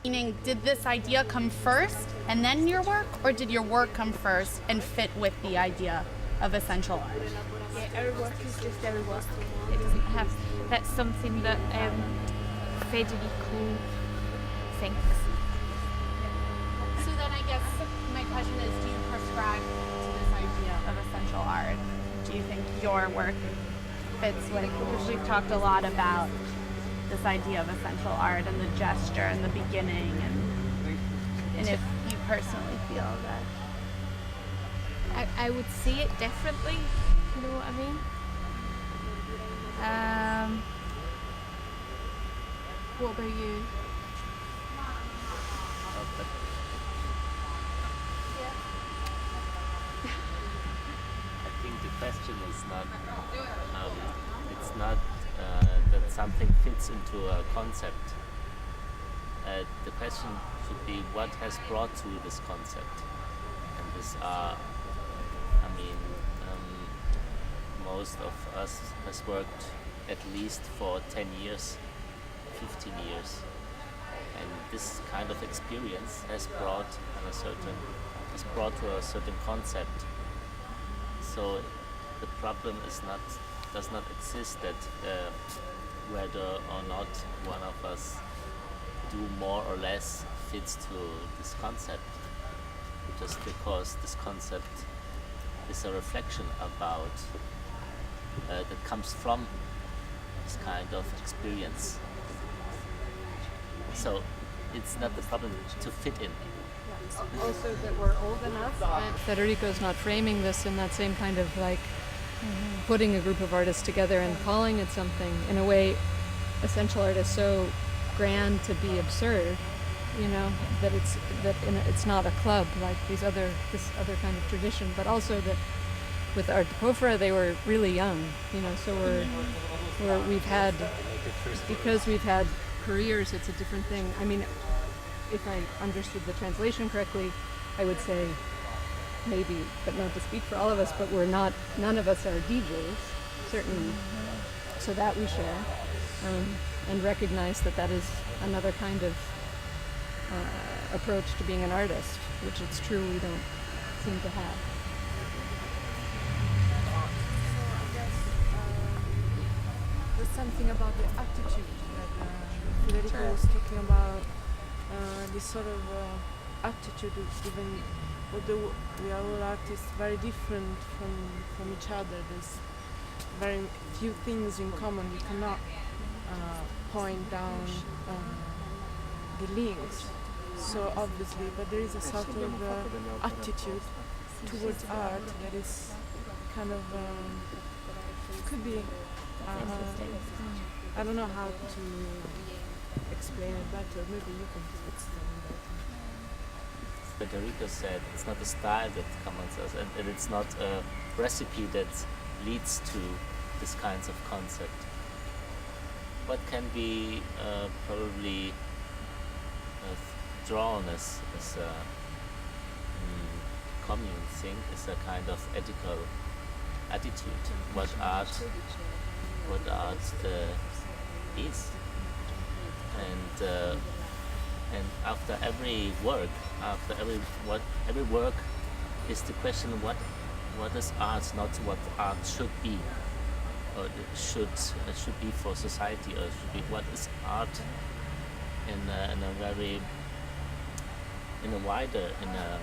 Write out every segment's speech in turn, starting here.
Meaning, did this idea come first and then your work, or did your work come first and fit with the idea of essential art? Yeah, every work is just every work. It doesn't have that's something that Federico thinks. So then I guess my question is, do you prescribe to this idea of essential art? Do you think your work fits with, because we've talked a lot about this idea of essential art and the gesture and the beginning, and if you personally feel that. I would see it differently, you know what I mean? What about you? I think the question is not, it's not that something fits into a concept. The question should be what has brought to this concept. And this are, most of us has worked at least for 10 years, 15 years. And this kind of experience has brought to a certain concept. So the problem does not exist that whether or not one of us do more or less fits to this concept, just because this concept is a reflection about that comes from this kind of experience. So it's not the problem to fit in. Also that we're old enough that Federico's not framing this in that same kind of like putting a group of artists together and calling it something. In a way, essential art is so grand to be absurd, you know, that it's not a club like this other kind of tradition, but also that with Arte they were really young, you know, so we've had, because we've had careers, it's a different thing. I mean, if I understood the translation correctly, I would say maybe, but not to speak for all of us, but none of us are DJs, certainly, so that we share, and recognize that is another kind of approach to being an artist, which it's true we don't seem to have. There's something about the attitude that Federico was talking about, this sort of attitude, even although we are all artists very different from each other, there's very few things in common. We cannot point down the links so obviously, but there is a sort of attitude towards art that is kind of could be I don't know how to explain it better. Maybe you can explain it better. Federico said it's not a style that comes us, and it's not a recipe that leads to this kinds of concept. What can be probably drawn as a commune thing is a kind of ethical attitude. What art is, and after every work, every work is the question: what is art? Not what art should be, or it should be for society, or should be what is art in a wider, in a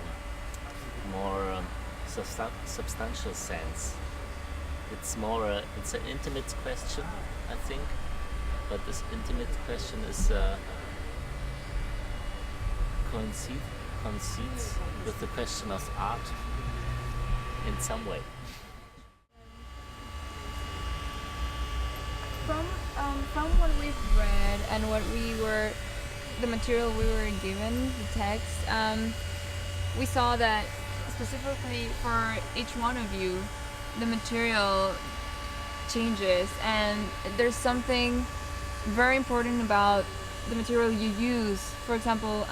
more substantial sense. It's more it's an intimate question, I think, but this intimate question is coincides with the question of art in some way. From what we've read and the material we were given, the text, we saw that specifically for each one of you, the material changes, and there's something very important about the material you use. For example,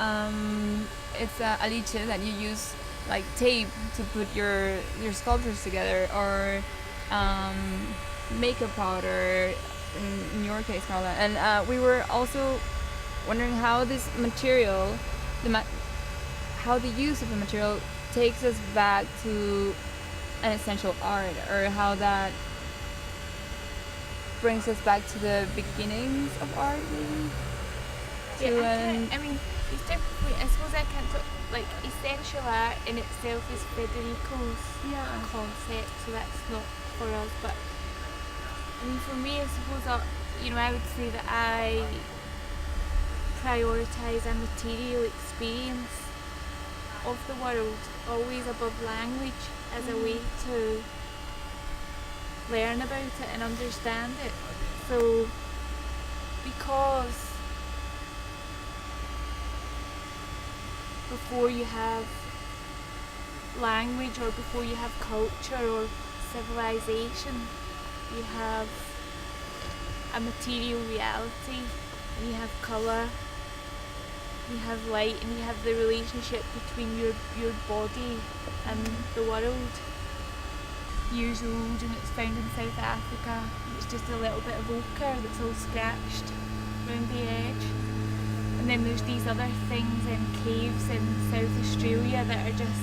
it's Alice that you use like tape to put your sculptures together, or makeup powder in your case, Carla. And we were also wondering how this material, how the use of the material takes us back to an essential art, or how that brings us back to the beginnings of art, maybe. I mean, it's definitely, I suppose I can't talk, like, essential art in itself is Federico's concept, so that's not for us, but I mean, for me, I suppose, I would say that I prioritise a material experience of the world, always above language, as a way to learn about it and understand it. So, because before you have language, or before you have culture or civilization, you have a material reality, and you have colour, you have light, and you have the relationship between your body and the world. Years old, and it's found in South Africa. It's just a little bit of ochre that's all scratched around the edge. And then there's these other things in caves in South Australia that are just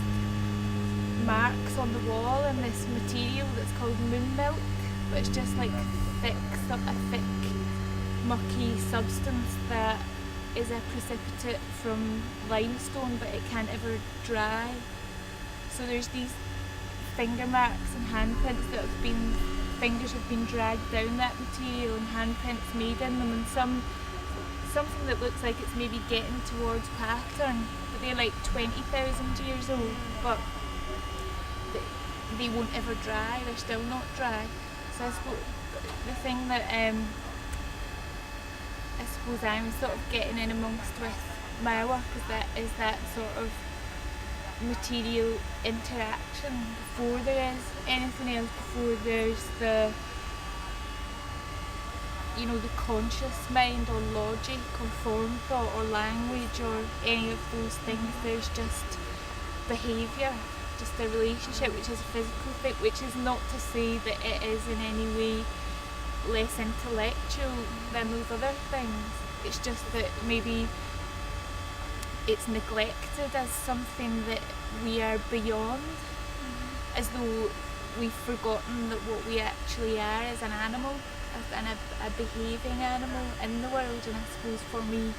marks on the wall, and this material that's called moon milk, but it's just like a thick mucky substance that is a precipitate from limestone, but it can't ever dry. So there's these finger marks and handprints that fingers have been dragged down that material, and handprints made in them, and something that looks like it's maybe getting towards pattern, but they're like 20,000 years old, but they won't ever dry, they're still not dry. So I suppose the thing that I suppose I'm sort of getting in amongst with my work is that sort of material interaction before there is anything else, before there's the conscious mind, or logic, or form thought, or language, or any of those things. There's just behaviour, just a relationship, which is a physical thing, which is not to say that it is in any way less intellectual than those other things. It's just that maybe it's neglected as something that we are beyond, as though we've forgotten that what we actually are is an animal, and a behaving animal in the world. And I suppose for me,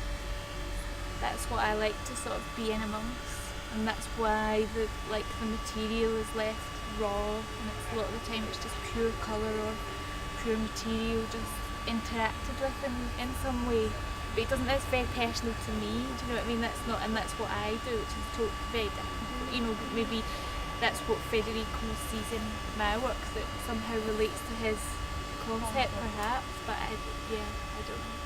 that's what I like to sort of be in amongst, and that's why the material is left raw, and it's a lot of the time it's just pure colour or pure material just interacted with in some way. But that's very personal to me, do you know what I mean? That's what I do, which is very different. Maybe that's what Federico sees in my work, that somehow relates to his concept, perhaps, but I don't know.